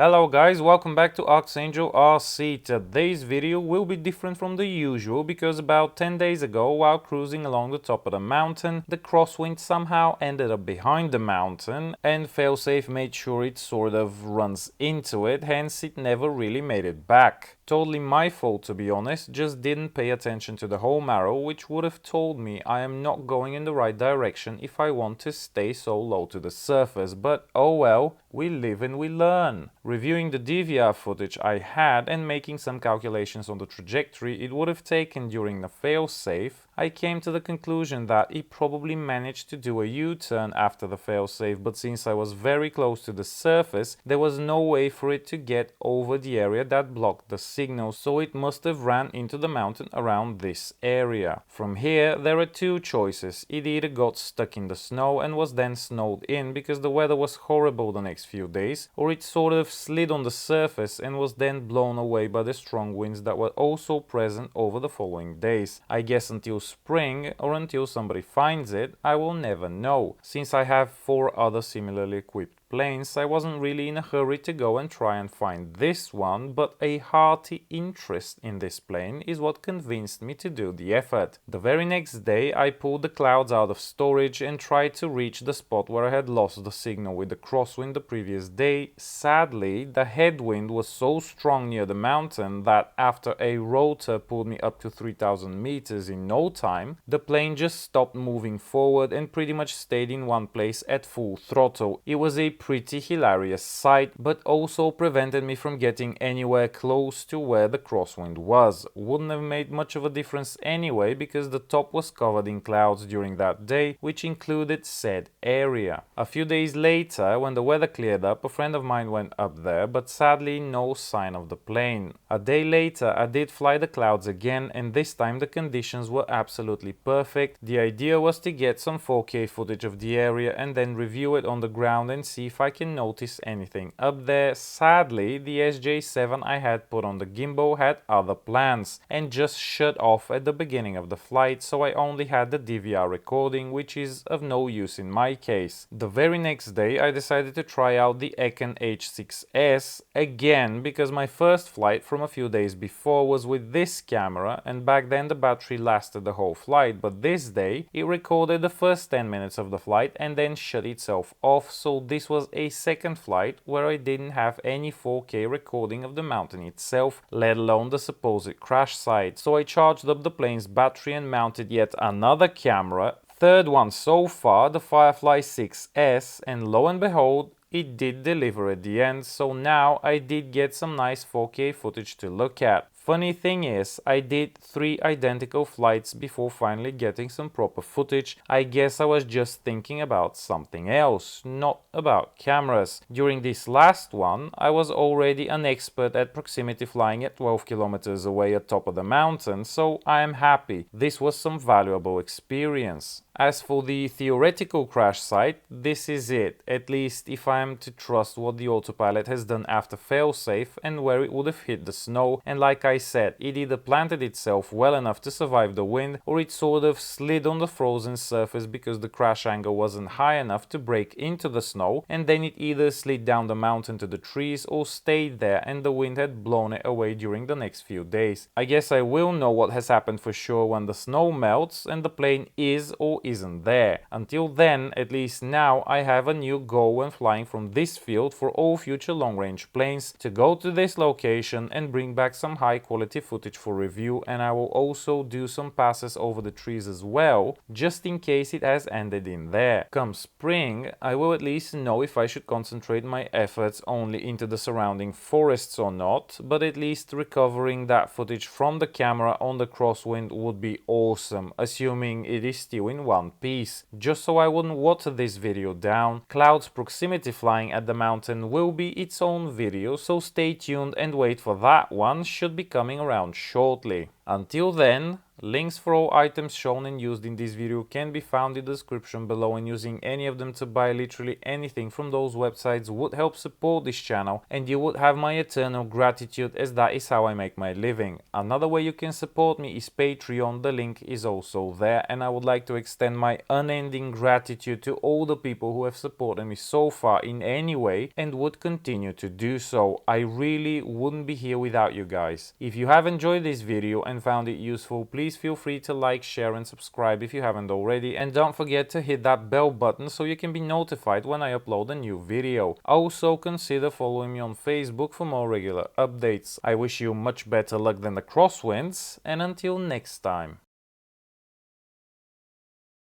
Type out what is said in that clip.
Hello guys, welcome back to Archangel RC. Today's video will be different from the usual because about 10 days ago, while cruising along the top of the mountain, the crosswind somehow ended up behind the mountain and failsafe made sure it sort of runs into it, hence it never really made it back. Totally my fault, to be honest, just didn't pay attention to the home arrow, which would have told me I am not going in the right direction if I want to stay so low to the surface, but oh well, we live and we learn. Reviewing the DVR footage I had and making some calculations on the trajectory it would have taken during the failsafe, I came to the conclusion that he probably managed to do a U-turn after the failsafe, but since I was very close to the surface, there was no way for it to get over the area that blocked the signal, so it must have ran into the mountain around this area. From here, there are two choices. It either got stuck in the snow and was then snowed in because the weather was horrible the next few days, or it sort of slid on the surface and was then blown away by the strong winds that were also present over the following days. I guess until spring or until somebody finds it, I will never know. Since I have 4 other similarly equipped planes, I wasn't really in a hurry to go and try and find this one, but a hearty interest in this plane is what convinced me to do the effort. The very next day I pulled the clouds out of storage and tried to reach the spot where I had lost the signal with the crosswind the previous day. Sadly, the headwind was so strong near the mountain that after a rotor pulled me up to 3000 meters in no time, the plane just stopped moving forward and pretty much stayed in one place at full throttle. It was a pretty hilarious sight, but also prevented me from getting anywhere close to where the crosswind was. Wouldn't have made much of a difference anyway because the top was covered in clouds during that day, which included said area. A few days later, when the weather cleared up, a friend of mine went up there, but sadly no sign of the plane. A day later I did fly the clouds again, and this time the conditions were absolutely perfect. The idea was to get some 4K footage of the area and then review it on the ground and see if I can notice anything up there. Sadly, the SJ7 I had put on the gimbal had other plans and just shut off at the beginning of the flight, so I only had the DVR recording, which is of no use in my case. The very next day I decided to try out the Econ H6S again because my first flight from a few days before was with this camera, and back then the battery lasted the whole flight, but this day it recorded the first 10 minutes of the flight and then shut itself off, so this was a second flight where I didn't have any 4K recording of the mountain itself, let alone the supposed crash site. So I charged up the plane's battery and mounted yet another camera, third one so far, the Firefly 6S, and lo and behold, it did deliver at the end, so now I did get some nice 4K footage to look at. Funny thing is, I did 3 identical flights before finally getting some proper footage. I guess I was just thinking about something else, not about cameras. During this last one, I was already an expert at proximity flying at 12 kilometers away at top of the mountain, so I am happy. This was some valuable experience. As for the theoretical crash site, this is it, at least if I am to trust what the autopilot has done after failsafe and where it would have hit the snow, and like I said, it either planted itself well enough to survive the wind, or it sort of slid on the frozen surface because the crash angle wasn't high enough to break into the snow, and then it either slid down the mountain to the trees or stayed there and the wind had blown it away during the next few days. I guess I will know what has happened for sure when the snow melts and the plane is or isn't there. Until then, at least now, I have a new goal when flying from this field for all future long-range planes, to go to this location and bring back some high-quality footage for review, and I will also do some passes over the trees as well, just in case it has ended in there. Come spring, I will at least know if I should concentrate my efforts only into the surrounding forests or not, but at least recovering that footage from the camera on the crosswind would be awesome, assuming it is still in one piece. Just so I wouldn't water this video down, clouds proximity flying at the mountain will be its own video, so stay tuned and wait for that one, should be coming around shortly. Until then, Links for all items shown and used in this video can be found in the description below, and using any of them to buy literally anything from those websites would help support this channel, and you would have my eternal gratitude, as that is how I make my living. Another way you can support me is Patreon. The link is also there, and I would like to extend my unending gratitude to all the people who have supported me so far in any way and would continue to do so. I really wouldn't be here without you guys. If you have enjoyed this video and found it useful, please feel free to like, share and subscribe if you haven't already, and don't forget to hit that bell button so you can be notified when I upload a new video. Also consider following me on Facebook for more regular updates. I wish you much better luck than the crosswinds, and until next time.